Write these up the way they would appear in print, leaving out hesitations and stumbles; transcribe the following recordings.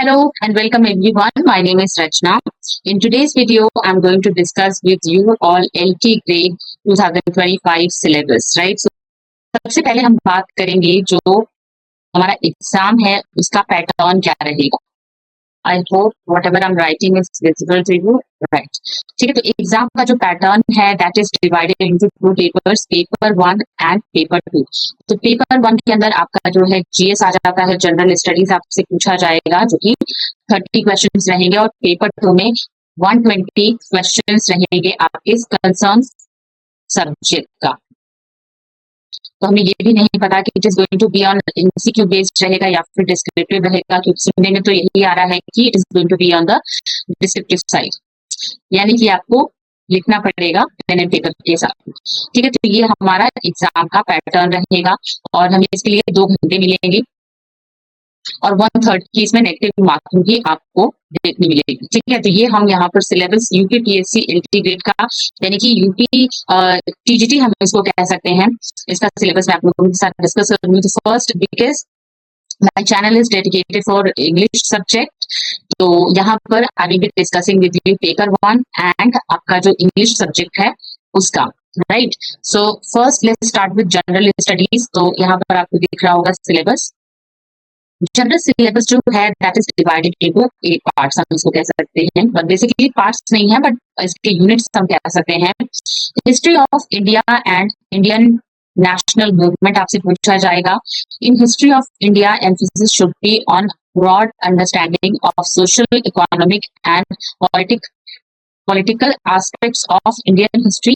Hello and welcome everyone. My name is Rachna. In today's video, I'm going to discuss with you all LT grade 2025 syllabus, right? So सबसे पहले हम बात करेंगे जो हमारा exam है उसका पैटर्न क्या रहेगा. I hope whatever I am writing is visible to you. Right, ठीक है. तो एग्जाम का जो पैटर्न है that is divided into two papers, paper 1 and paper 2. तो पेपर 1 के अंदर आपका जो है जीएस आ जाता है, जनरल स्टडीज आपसे पूछा जाएगा जो कि 30 क्वेश्चंस रहेंगे, और पेपर 2 में 120 क्वेश्चंस रहेंगे आपके कंसर्न सब्जेक्ट का. तो हमें ये भी नहीं पता कि it is going to be on MCQ based रहेगा या फिर डिस्क्रिप्टिव रहेगा, क्योंकि सुनने में तो यही आ रहा है कि it is going to be on the descriptive side, यानी कि आपको लिखना पड़ेगा पेन एंड पेपर के साथ. ठीक है, तो ये हमारा एग्जाम का पैटर्न रहेगा और हमें इसके लिए 2 घंटे मिलेंगे और 1/3 की इसमें नेगेटिव मार्किंग भी आपको देखने मिलेगी. ठीक है, तो ये हम यहाँ पर syllabus UP PSC LT grade का, यानी कि यूपी टीजीटी हम इसको कह सकते हैं, इसका सिलेबस मैं आप लोगों के साथ डिस्कस करूंगी. तो first, because my channel is dedicated for English subject, तो यहाँ पर I will be discussing with you paper 1 and आपका जो इंग्लिश सब्जेक्ट है उसका. Right, so first let's start with general studies. तो यहाँ पर आपको दिख रहा होगा सिलेबस. जनरल सिलेबस जो है that is divided into 8 parts, हम इसको कह सकते हैं, बट बेसिकली पार्ट्स नहीं है बट इसके यूनिट्स हम कह सकते हैं. History of India and Indian national movement आपसे पूछा जाएगा. In history of India emphasis should be on broad understanding of social, economic and political aspects of Indian history.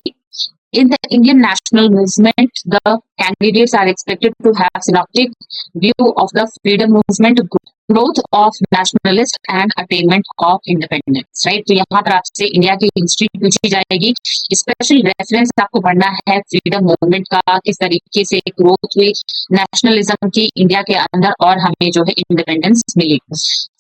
In the Indian national movement, the candidates are expected to have synoptic view of the freedom movement, growth of nationalist and attainment of independence. Right? तो यहाँ पर आपसे India की history पूछी जाएगी. Special reference आपको पढ़ना है फ्रीडम मूवमेंट का, किस तरीके से ग्रोथ हुई नेशनलिज्म की इंडिया के अंदर और हमें जो है इंडिपेंडेंस मिली.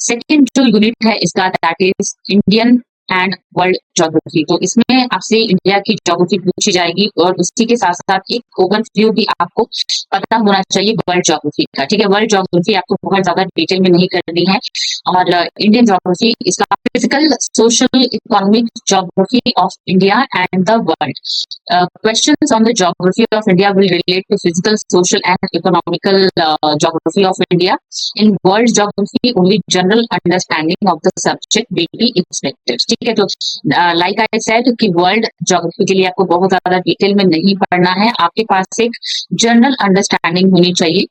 सेकेंड जो यूनिट है इसका that is Indian and world geography. तो इसमें आपसे इंडिया की ज्योग्राफी पूछी जाएगी और उसी के साथ साथ एक ओवरव्यू भी आपको पता होना चाहिए वर्ल्ड ज्योग्राफी का. ठीक है, वर्ल्ड ज्योग्राफी आपको बहुत ज्यादा डिटेल में नहीं करनी है, और इंडियन ज्योग्राफी इसका physical, social, economic geography of India and the world. Questions on the geography of India will relate to physical, social and economical geography of India. In world geography, only general understanding of the subject will be expected. ठीक है, तो like I said कि world geography के लिए आपको बहुत ज्यादा detail में नहीं पढ़ना है, आपके पास एक जनरल अंडरस्टैंडिंग होनी चाहिए.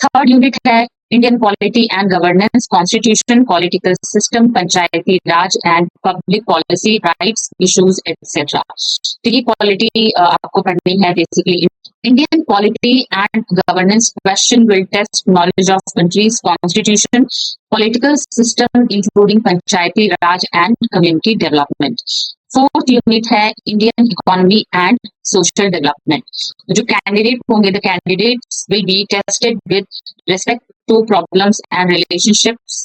थर्ड यूनिट है Indian polity and governance, constitution, political system, Panchayati Raj and public policy, rights, issues etcetera. तो ये पॉलिटी आपको पढ़नी है. Basically Indian polity and governance question will test knowledge of country's constitution, political system including panchayati raj and community development. Fourth unit है Indian economy and social development. जो candidate होंगे the candidates will be tested with respect to problems and relationships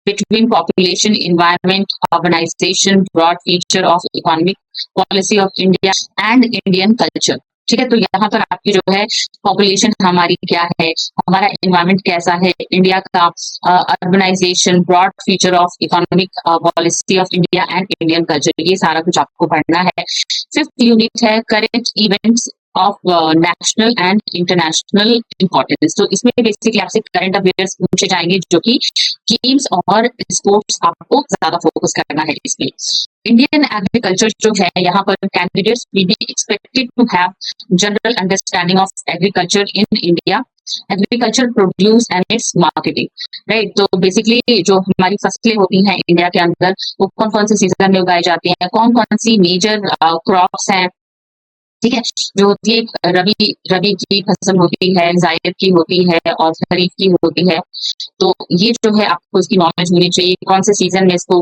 between population, environment, urbanization, broad feature of economic policy of India and Indian culture. ठीक है, तो यहाँ पर आपकी जो है पॉपुलेशन हमारी क्या है, हमारा एनवायरमेंट कैसा है, इंडिया का urbanisation, broad feature of economic policy of India and Indian culture, ये सारा कुछ आपको पढ़ना है. फिफ्थ यूनिट है current events of national and international importance. तो इसमें बेसिकली आपसे करंट अफेयर्स पूछे जाएंगे जो कि गेम्स और स्पोर्ट्स आपको ज्यादा फोकस करना है इसमें. इंडियन एग्रीकल्चर जो है यहाँ पर candidates will be expected to have general understanding of agriculture in India, agriculture produce and its marketing. Right, तो बेसिकली जो हमारी फसलें होती हैं इंडिया के अंदर वो कौन कौन से सीजन में उगाई जाती हैं, कौन कौन सी मेजर क्रॉप्स हैं. ठीक है, जो होती है रबी की फसल होती है, जायद की होती है और खरीफ की होती है. तो ये जो है आपको इसकी नॉलेज होनी चाहिए, कौन से सीजन में इसको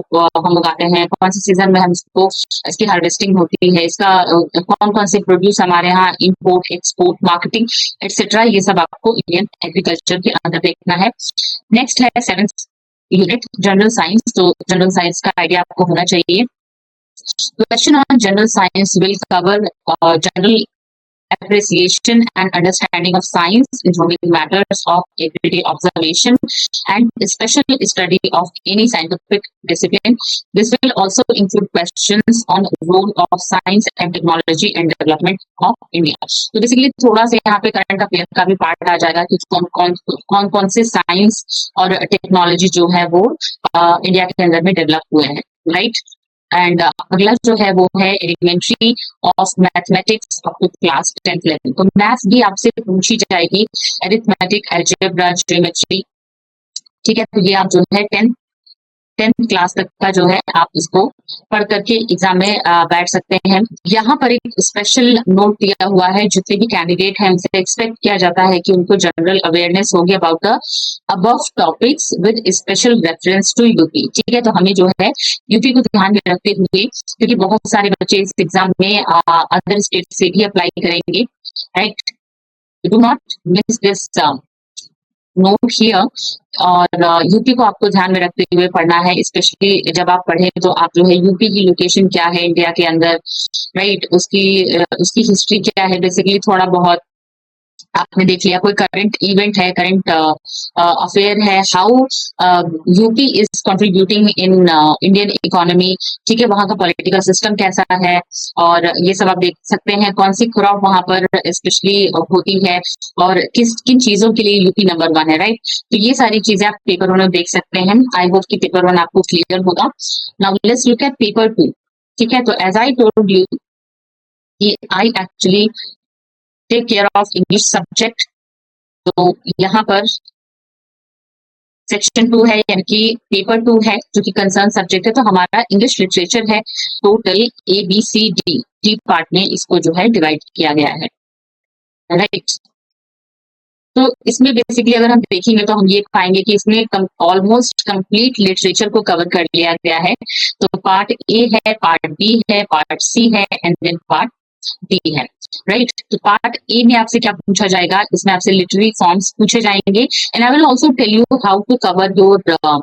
हम उगाते हैं, कौन से सीजन में हम इसको इसकी हार्वेस्टिंग होती है, इसका कौन कौन से प्रोड्यूस हमारे यहाँ इंपोर्ट, एक्सपोर्ट, मार्केटिंग एक्सेट्रा, ये सब आपको इंडियन एग्रीकल्चर के अंदर देखना है. नेक्स्ट है 7th यूनिट जनरल साइंस. तो जनरल साइंस का आइडिया आपको होना चाहिए. Question on general science will cover general appreciation and understanding of science, involving matters of everyday observation and special study of any scientific discipline. This will also include questions on the role of science and technology and development of India. तो basically थोड़ा सा यहाँ पे current affair का भी part आ जाएगा कि कौन कौन से साइंस और टेक्नोलॉजी जो है वो इंडिया के अंदर में डेवलप हुए हैं, राइट। एंड अगला जो है वो है elementary of mathematics up to class 10th level. तो मैथ्स भी आपसे पूछी जाएगी, अरिथमेटिक, अलजेब्रा, ज्योमेट्री, ठीक है। तो ये आप जो है 10th क्लास तक का जो है आप इसको पढ़ करके एग्जाम में बैठ सकते हैं। यहाँ पर एक स्पेशल नोट दिया हुआ है, जितने भी कैंडिडेट हैं उनसे एक्सपेक्ट किया जाता है कि उनको जनरल अवेयरनेस होगी about the above topics with special reference to UP, ठीक है। तो हमें जो है यूपी को ध्यान में रखते हुए, क्योंकि बहुत सारे बच्चे इस एग्जाम में अदर स्टेट से भी अप्लाई करेंगे, right. Do not miss this note here. और यूपी को आपको ध्यान में रखते हुए पढ़ना है, स्पेशली जब आप पढ़े तो आप जो है यूपी की लोकेशन क्या है इंडिया के अंदर, राइट, उसकी हिस्ट्री क्या है, बेसिकली थोड़ा बहुत आपने देख लिया, कोई करंट इवेंट है, करंट अफेयर है, how UP is contributing in Indian economy, ठीक है, वहां का पॉलिटिकल सिस्टम कैसा है, और ये सब आप देख सकते हैं। कौन सी क्रॉप वहां पर स्पेशली होती है और किन चीजों के लिए यूपी नंबर 1 है, राइट। तो ये सारी चीजें आप पेपर 1 में देख सकते हैं। आई होप कि पेपर 1 आपको क्लियर होगा। Now let's look at paper 2, ठीक है। तो एज आई टोल्ड यू कि I actually take care of English subject. तो यहाँ पर सेक्शन 2 है, यानी कि पेपर 2 है, जो कि कंसर्न सब्जेक्ट है। तो हमारा इंग्लिश लिटरेचर है, टोटल ABCD पार्ट में इसको जो है डिवाइड किया गया है, राइट। तो इसमें बेसिकली अगर हम देखेंगे तो हम ये पाएंगे कि इसमें ऑलमोस्ट कंप्लीट लिटरेचर को कवर कर लिया गया है। तो पार्ट ए है, पार्ट बी है, पार्ट सी है, एंड देन पार्ट डी है, राइट। तो पार्ट ए में आपसे क्या पूछा जाएगा, इसमें आपसे लिटरेरी फॉर्म्स पूछे जाएंगे, and I will also tell you how to cover your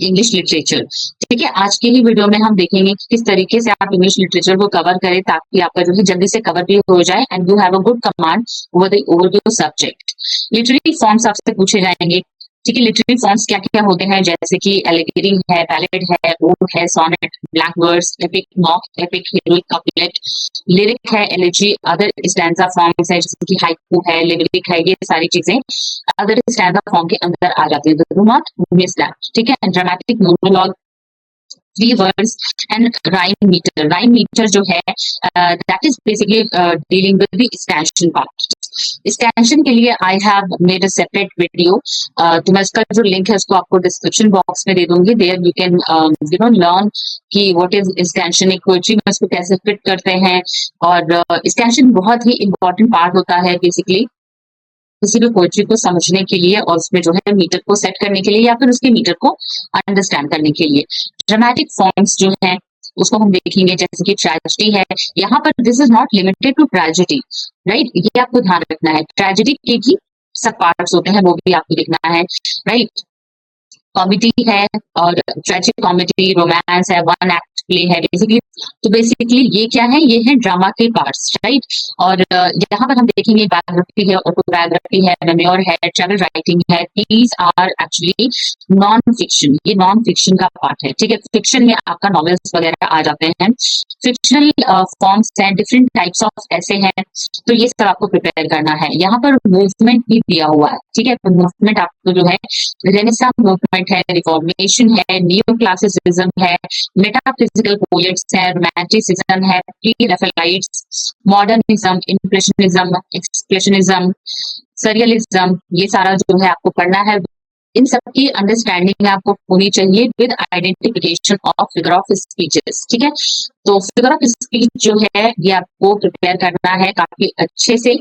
English literature, ठीक है। आज की ही वीडियो में हम देखेंगे कि किस तरीके से आप इंग्लिश लिटरेचर को कवर करें ताकि आपका जो है जल्दी से कवर भी हो जाए and you have a good command over your subject. Literary forms आपसे पूछे जाएंगे, ठीक है। लिटरेरी फॉर्म्स क्या क्या होते हैं, जैसे कि एलिगेरी है, बैलेड है, ओड है, sonnet, black verse, epic, mock, epic, heroic, couplet, lyric है, एलिजी, अदर स्टैंजा फॉर्म्स है, जैसे कि हाइकू है, लिरिक है, ये सारी चीजें अदर स्टैंजा फॉर्म के अंदर आ जाती है। डू नॉट मिस दैट, ठीक है। Dramatic, monologue, 3 words and rhyme meter. Rhyme meter जो है that is basically dealing with the stanza part. Stanza के लिए I have made a separate video, तो मैं इसका जो लिंक है उसको आपको डिस्क्रिप्शन बॉक्स में दे दूंगी। देयर यू कैन लर्न कि व्हाट इज स्टैंशन, एक पोएट्री में उसको कैसे फिट करते हैं, और स्टैंशन बहुत ही इंपॉर्टेंट पार्ट होता है बेसिकली किसी भी पोएट्री को समझने के लिए, और उसमें जो है मीटर को सेट करने के लिए या फिर उसके मीटर को अंडरस्टैंड करने के लिए। ड्रामेटिक फॉर्म्स जो है उसको हम देखेंगे, जैसे कि ट्रेजेडी है। यहाँ पर this is not limited to tragedy, right, ये आपको ध्यान रखना है। ट्रेजेडी के भी सब पार्ट्स होते हैं, वो भी आपको देखना है, राइट। कॉमेडी है, और ट्रेजिक कॉमेडी, रोमांस है, वन एक्ट प्ले है बेसिकली। तो बेसिकली ये क्या है, ये है ड्रामा के पार्ट्स, राइट। और यहाँ पर हम देखेंगे बायोग्राफी है, ऑटोबायोग्राफी है, मेमोर है, ट्रैवल राइटिंग है। These are actually non fiction, ये नॉन फिक्शन का पार्ट है, ठीक है। फिक्शन में आपका नॉवेल्स वगैरह आ जाते हैं। फिक्शनल फॉर्म्स हैं, डिफरेंट टाइप्स ऑफ ऐसे हैं, तो ये सब आपको प्रिपेयर करना है। यहाँ पर मूवमेंट भी दिया हुआ है, ठीक है। तो मूवमेंट आपको जो है रेनेसां मूवमेंट है, रिफॉर्मेशन है, नियो क्लासिसिज्म है, मेटाफिजिकल पोएट्स है, रोमांटिसिज्म है, pre Raphaelites, modernism, impressionism, expressionism, surrealism, ये सारा जो है आपको पढ़ना है। इन सब की अंडरस्टैंडिंग आपको होनी चाहिए with identification of figure of speeches, ठीक है। तो फिगर ऑफ स्पीच जो है ये आपको प्रिपेयर करना है काफी अच्छे से।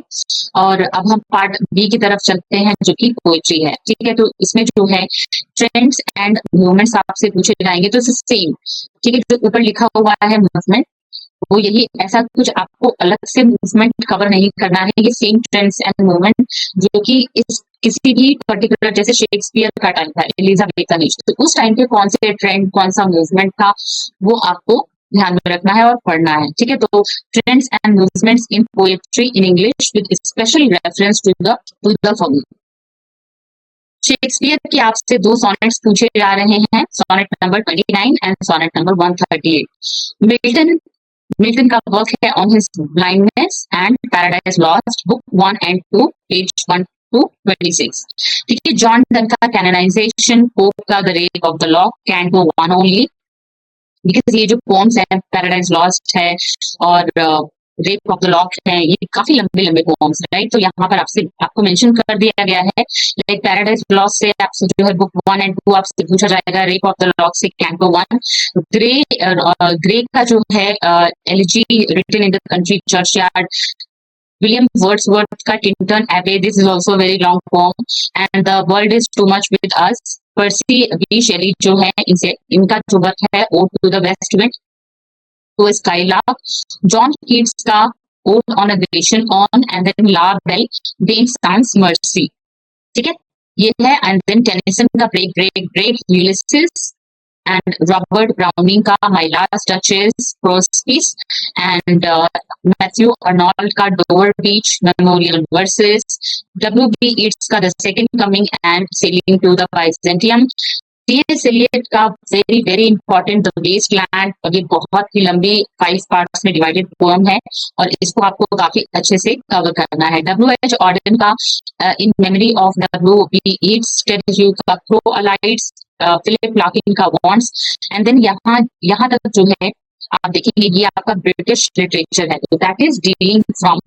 और अब हम पार्ट बी की तरफ चलते हैं, जो कि पोएट्री है, ठीक है। तो इसमें जो है ट्रेंड्स एंड मूवमेंट्स आपसे पूछे जाएंगे, तो सेम, ठीक है। जो ऊपर लिखा हुआ है मूवमेंट, वो यही, ऐसा कुछ आपको अलग से मूवमेंट कवर नहीं करना है। ये सेम ट्रेंड्स एंड मूवमेंट जो कि इस किसी भी पर्टिकुलर, जैसे शेक्सपियर का टाइम था, एलिजाबेथन एज, तो उस टाइम पे कौन से ट्रेंड, कौन सा मूवमेंट था, वो आपको ध्यान में रखना है और पढ़ना है, ठीक है। तो trends and movements in poetry in English with special reference to the following. Shakespeare की आपसे 2 सोनेट्स पूछे जा रहे हैं, sonnet number 29 and sonnet number 138। Milton का वर्क है on his blindness and paradise lost, book 1 and 2, page 1 to 26। ठीक है। जॉन डन का कैनोनाइजेशन, पोप का the rape of the lock, canto 1 only, because ये जो पोम्स है पैराडाइज लॉस्ट है और रेप ऑफ द लॉक है, ये काफी लंबे लंबे पोम्स है, राइट। तो यहाँ पर आपको मेंशन कर दिया गया है, लाइक पैराडाइज लॉस्ट से आपसे जो है बुक 1 एंड 2 आपसे पूछा जाएगा, रेप ऑफ द लॉक से कैंटो 1। ग्रे का जो है elegy written in the country churchyard, William Wordsworth का Tintern Abbey, this is also very long poem, and the world is too much with us, Percy B Shelley जो है इनका जो work है ode to the west wind, to Skylark, John Keats का Ode on a Grecian on, and then La Belle Dame Sans Mercy, ठीक है, ये है। एंड देन टेनिसन का break Ulysses, and Robert Browning का my last duchess prospice, and Matthew Arnold का Dover beach memorial verses, W.B. Yeats का the second coming and sailing to the Byzantium, T S. Eliot का very very important the wasteland, ये बहुत ही लंबी 5 parts में divided poem है और इसको आपको काफी अच्छे से कवर करना है। W.H. ऑर्डन का in memory of W.B. Yeats, Ted Hughes का क्रोअलाइट्स, फिलिप लार्किन का वॉन्ट्स, एंड देन यहाँ तक जो है आप देखेंगे ये आपका ब्रिटिश लिटरेचर है, तो that is dealing from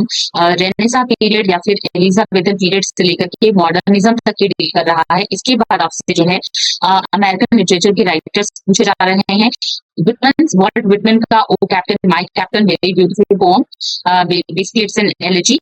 renaissance period या फिर एलिजाबेथन पीरियड से लेकर के मॉडर्निज्म तक के डील कर रहा है। इसके बाद आपसे जो है अमेरिकन लिटरेचर के राइटर्स पूछे जा रहे हैं। वॉल्ट विटमैन का O captain my captain, very beautiful poem, basically it's an elegy,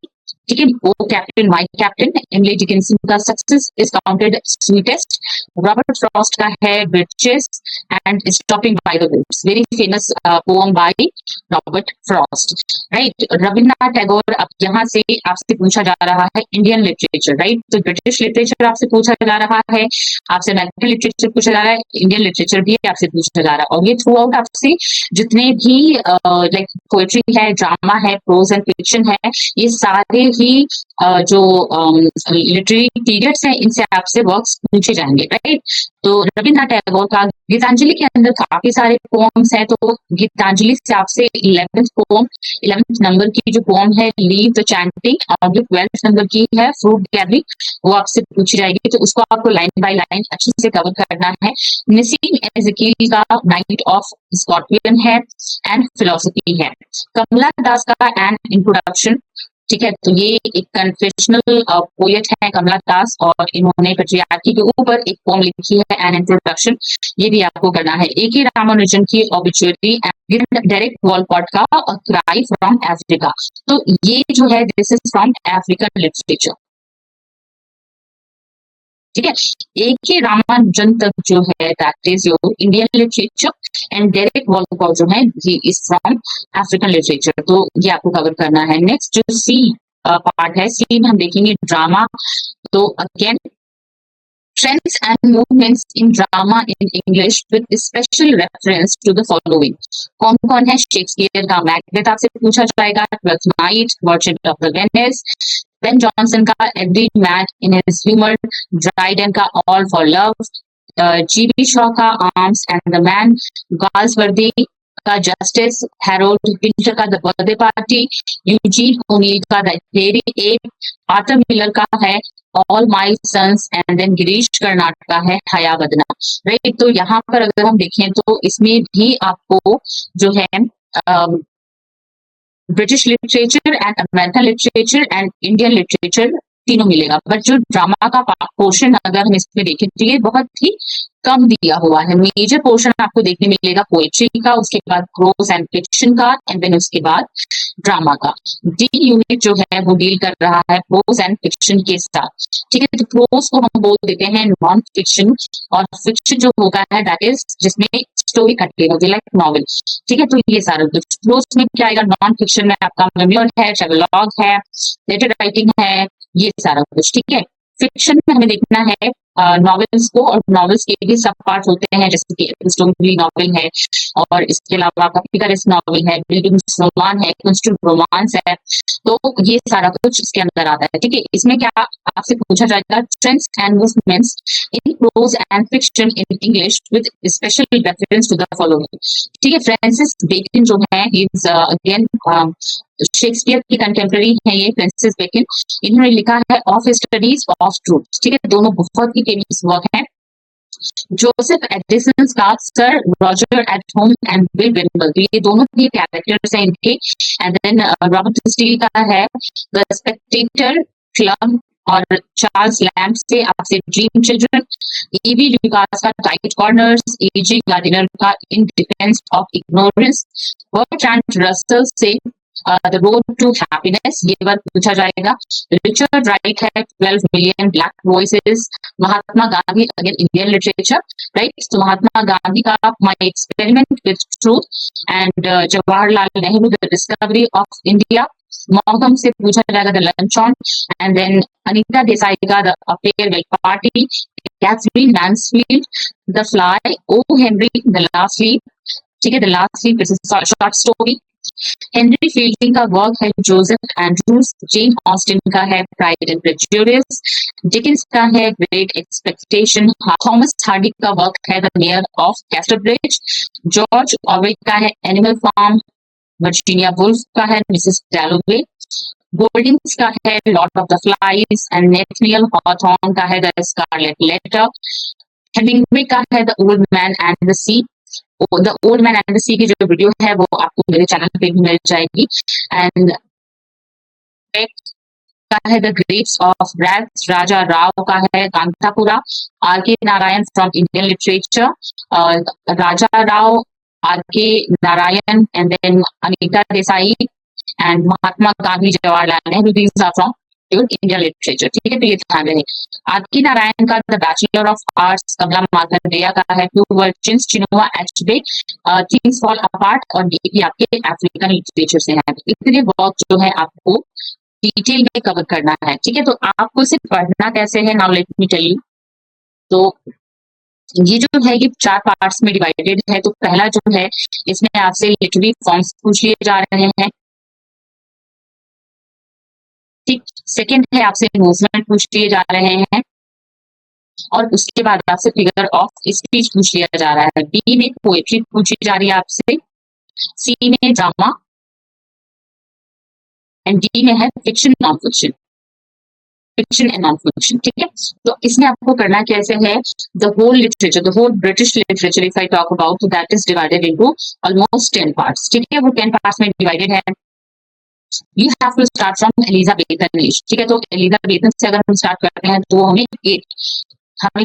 ठीक है। O captain my captain, Emily Dickinson का success is counted sweetest, Robert Frost का है birches and stopping by the woods, very famous poem by Robert Frost, right. Rabindranath Tagore, अब यहाँ से आपसे पूछा जा रहा है इंडियन लिटरेचर, राइट। तो ब्रिटिश लिटरेचर आपसे पूछा जा रहा है, आपसे अमेरिकन लिटरेचर पूछा जा रहा है, इंडियन लिटरेचर भी आपसे पूछा जा रहा है, और ये थ्रू आउट आपसे जितने भी लाइक पोएट्री है, ड्रामा है, प्रोज एंड फिक्शन है, ये सारे ही जो लिटरेरी पीरियड्स हैं इनसे आपसे वर्क्स पूछे जाएंगे, राइट। तो रविन्द्रनाथ टैगोर का गीतांजलि के अंदर काफी सारे पोम्स हैं, तो गीतांजलि से आपसे 11th नंबर की जो पोम है लीव द चैंटिंग, और जो 12th नंबर की है फ्रूट गैदरिंग, वो आपसे पूछी जाएगी, तो उसको आपको लाइन बाय लाइन अच्छे से कवर करना है। नसीम एज़ेकिएल का नाइट ऑफ स्कॉर्पियन है एंड फिलोसफी है। कमला दास का एन इंट्रोडक्शन, ठीक है, तो ये एक कन्फेशनल पोएट है कमला दास, और इन्होंने पेट्रियार्की के ऊपर एक पोम लिखी है एन इंट्रोडक्शन, ये भी आपको करना है। ए.के. रामानुजन की ऑबिचुअरी, डेरेक वॉलकॉट का क्राई फ्रॉम अफ्रीका, तो ये जो है this is from African literature, ठीक है। ए.के. रामानुजन तक जो है that is your Indian literature, and Derek Walcott जो है he is from African literature, तो ये आपको कवर करना है। नेक्स्ट जो सी पार्ट है, सी में हम देखेंगे ड्रामा, तो again trends and movements in drama in English with special reference to the following। कौन कौन है? शेक्सपियर का मैकबेथ आपसे पूछा जाएगा, twelfth night, merchant of the Venice, Ben Jonson का every man in his humour, Dryden का all for love, G B. Shaw का arms and the man, Galsworthy का जस्टिस, हैरोल्ड पिंटर का the birthday party, Eugene O'Neill का the hairy ape, Arthur Miller का है all my sons, and then Girish Karnad का है हया बदना, राइट। तो यहाँ पर अगर हम देखें तो इसमें भी आपको जो है British literature and American literature and Indian literature तीनों मिलेगा, बट जो ड्रामा का पोर्शन अगर हम इसमें देखें तो ये बहुत ही कम दिया हुआ है। मेजर पोर्शन आपको देखने मिलेगा पोएट्री का, उसके बाद प्रोज एंड फिक्शन का, एंड देन उसके बाद ड्रामा का। डी यूनिट जो है वो डील कर रहा है प्रोज एंड फिक्शन के साथ, ठीक है। तो प्रोज को हम बोल देते हैं नॉन फिक्शन, और फिक्शन जो होगा है दैट इज जिसमें स्टोरी कंटेन होती है लाइक नॉवेल, ठीक है। तो ये सारा कुछ प्रोज में क्या आएगा, नॉन फिक्शन में आपका मेमोयर है, ट्रैवलॉग है, लेटर राइटिंग है, ये सारा कुछ, ठीक है। फिक्शन में हमें देखना है नॉवेल्स को, और नॉवेल्स के भी सब पार्ट होते हैं, जैसे कि एपिस्टोमरी नॉवेल है, और इसके अलावा आपका पिकारेस्ट नॉवेल है, बिल्डिंग रोमान है, कंस्ट्रक्ट रोमांस है, तो ये सारा कुछ इसके अंदर आता है। ठीक है, इसमें क्या आपसे पूछा जाएगा, trends and movements in prose and fiction in English with special reference to the following. ठीक है, फ्रांसिस बेकन जो है, इज अगेन शेक्सपियर की कंटेम्प्रेरी है ये फ्रांसिस बेकन। इन्होंने लिखा है ऑफ स्टडीज ऑफ ट्रूथ। ठीक है, दोनों बहुत ही फेमस वर्क है। जोसेफ एडिसन का sir Roger at home and Will Wimble, ये दोनों ही कैरेक्टर्स हैं इनके। एंड देन रॉबर्ट स्टील का है द स्पेक्टेटर क्लब, और चार्ल्स लैम्प से आपसे ड्रीम चिल्ड्रन, ईवी लुकास का टाइट कॉर्नर्स, एजी गार्डिनर का in defence of ignorance, Bertrand Russell से द रोड टू हैप्पीनेस, ये बार पूछा जाएगा। रिचर्ड राइट है 12 million black voices, Mahatma Gandhi again Indian literature, right, तो महात्मा गांधी का my experiment with truth, and Jawaharlal Nehru the discovery of India, मॉगम से पूछा जाएगा the lunch on, and then Anita Desai का the farewell party, Katherine Mansfield the fly, O Henry the last leap. ठीक है, the last leap is short story. Henry Fielding का work है Joseph Andrews, Jane Austen का है प्राइड एंड प्रेजुडिस, डिकिंस का है great expectation, Thomas Hardy का work है the mayor of Casterbridge, George Orwell का है एनिमल फार्म, वर्जीनिया वुल्फ का है मिसेस डैलोवे, गोल्डिंग्स का है lord of the flies, and Nathaniel Hawthorne का है द स्कारलेट लेटर, हेमिंग्वे का है the old man and the sea. The old man and the sea की जो वीडियो है वो आपको मेरे चैनल पे भी मिल जाएगी। एंड का है the grapes of wrath, Raja Rao का है Kanthapura, R K Narayan from Indian literature, Raja Rao, R K Narayan, and then Anita Desai, and Mahatma Gandhi, Jawaharlal Nehru, these are from Indian literature. ठीक है, तो ये ध्यान रहे। आर के नारायण का the bachelor of arts, Kamala Markandaya का है two virgins, Chinua Achebe, things fall apart, और ये भी आपके अफ्रीकन लिटरेचर से है। इतने वर्क जो है आपको डिटेल में कवर करना है। ठीक है, तो आपको सिर्फ पढ़ना कैसे है, now let me tell you. तो ये जो है ये 4 पार्ट्स में डिवाइडेड है। तो पहला जो है इसमें आपसे लिटरेरी फॉर्म्स पूछ लिए जा रहे हैं। ठीक, सेकंड है आपसे मूवमेंट पूछ लिए जा रहे हैं, और उसके बाद आपसे फिगर ऑफ स्पीच पूछ लिया जा रहा है। बी में पोएट्री पूछी जा रही है आपसे, सी में ड्रामा, एंड डी में है fiction non fiction, fiction and non fiction. ठीक है, तो इसमें आपको करना कैसे है, the whole literature, the whole British literature if I talk about, that is divided into almost 10 parts. ठीक है, वो 10 पार्ट्स में डिवाइडेड है। You have to start from Elizabethan age. ठीक है, तो एलिजाबेथन से अगर हम स्टार्ट करते हैं तो हमें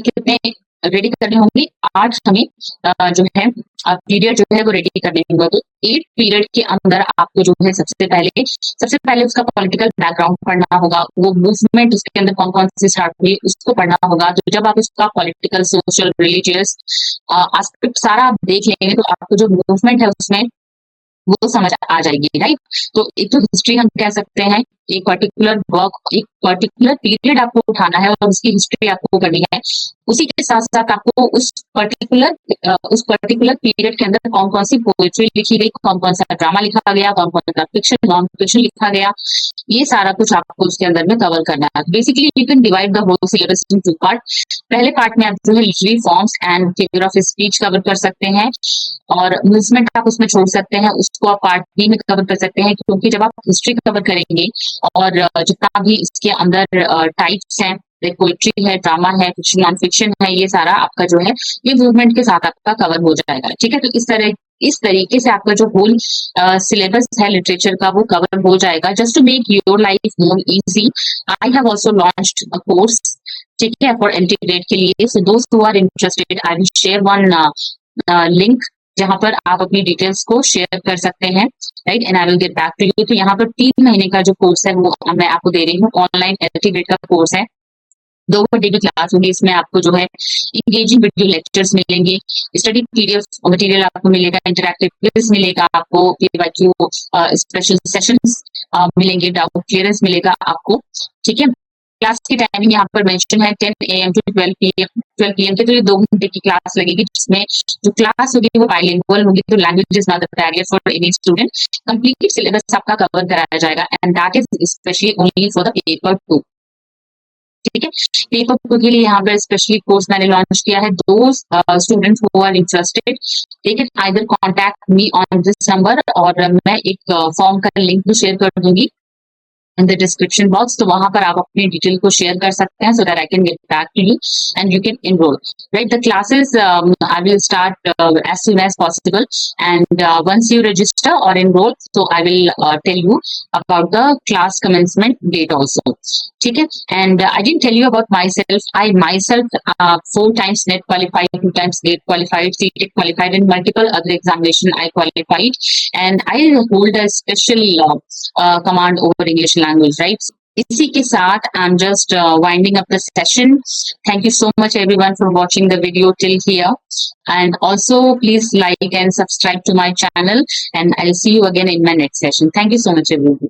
कितने रेडी करने होंगे, 8 हमें जो है पीरियड जो है वो रेडी करने होंगे। तो 8 पीरियड के अंदर आपको जो है सबसे पहले उसका पॉलिटिकल बैकग्राउंड पढ़ना होगा, वो मूवमेंट उसके अंदर कौन कौन से स्टार्ट हुई उसको पढ़ना होगा। तो जब आप उसका पॉलिटिकल, सोशल, रिलीजियस एस्पेक्ट सारा आप देख लेंगे तो आपको जो मूवमेंट है उसमें वो समझ आ जाएगी, राइट। तो एक तो हिस्ट्री हम कह सकते हैं, एक पर्टिकुलर वर्क, एक पर्टिकुलर पीरियड आपको उठाना है और उसकी हिस्ट्री आपको करनी है। उसी के साथ साथ आपको उस पर्टिकुलर पीरियड के अंदर कौन कौन सी पोएट्री लिखी गई, कौन कौन सा ड्रामा लिखा गया, कौन कौन सा फिक्शन, नॉन फिक्शन लिखा गया, ये सारा कुछ आपको उसके अंदर में कवर करना है। Basically you can divide the whole syllabus in 2 part. पहले पार्ट में आप जो है literary forms and figure of speech cover कर सकते हैं, और मूवमेंट आप उसमें छोड़ सकते हैं, उसको आप पार्ट बी में कवर कर सकते हैं। क्योंकि जब आप हिस्ट्री कवर करेंगे और जितना भी इसके अंदर टाइप्स हैं, पोएट्री है, ड्रामा है, फिक्शन, नॉन फिक्शन है, ये सारा आपका जो है ये मूवमेंट के साथ आपका कवर हो जाएगा। ठीक है, तो इस तरीके से आपका जो होल सिलेबस है लिटरेचर का वो कवर हो जाएगा। Just to make your life more easy, I have also launched a course, ठीक है, फॉर एलटी ग्रेड के लिए। सो दोस्त who are interested, I will share one link जहां पर आप अपनी डिटेल्स को शेयर कर सकते हैं, right, and I will get back to you. तो यहाँ पर 3 महीने का जो कोर्स है वो मैं आपको दे रही हूँ, ऑनलाइन एलटी ग्रेड का कोर्स है। 2 घंटे की क्लास होगी, इसमें आपको जो है इंगेजिंग वीडियो लेक्चर्स मिलेंगे, स्टडी पीडीएफ मटेरियल आपको मिलेगा, इंटरैक्टिव क्विज मिलेगा आपको, स्पेशल सेशंस मिलेंगे, डाउट क्लियरेंस मिलेगा आपको। ठीक है, क्लास की टाइमिंग यहाँ पर मेंशन है 10 AM to 12 PM के, तो ये 2 घंटे की क्लास लगेगी, जिसमें जो क्लास होगी वो बाइलिंगुअल होगी, तो language is not a barrier for any student. Complete syllabus आपका कवर कराया जाएगा and that is specially only for the paper 2। ठीक है, पेपर 2 के लिए यहाँ पर स्पेशली कोर्स मैंने लॉन्च किया है। दो students who are interested, they can either contact me on this number, और मैं एक फॉर्म का लिंक भी शेयर कर दूंगी in the description box, तो वहां पर आप अपनी डिटेल को शेयर कर सकते हैं, so that I can get back to you and you can enroll. Right, the classes I will start as soon as possible, and once you register or enroll, so I will tell you about the class commencement date also. ठीक है, and I didn't tell you about myself. I myself 4 times net qualified, 2 times gate qualified, CTEC qualified, and multiple other examination I qualified, and I hold a special command over English language, right? इसी के साथ I'm just winding up the session. Thank you so much everyone for watching the video till here, and also please like and subscribe to my channel, and I'll see you again in my next session. Thank you so much everyone.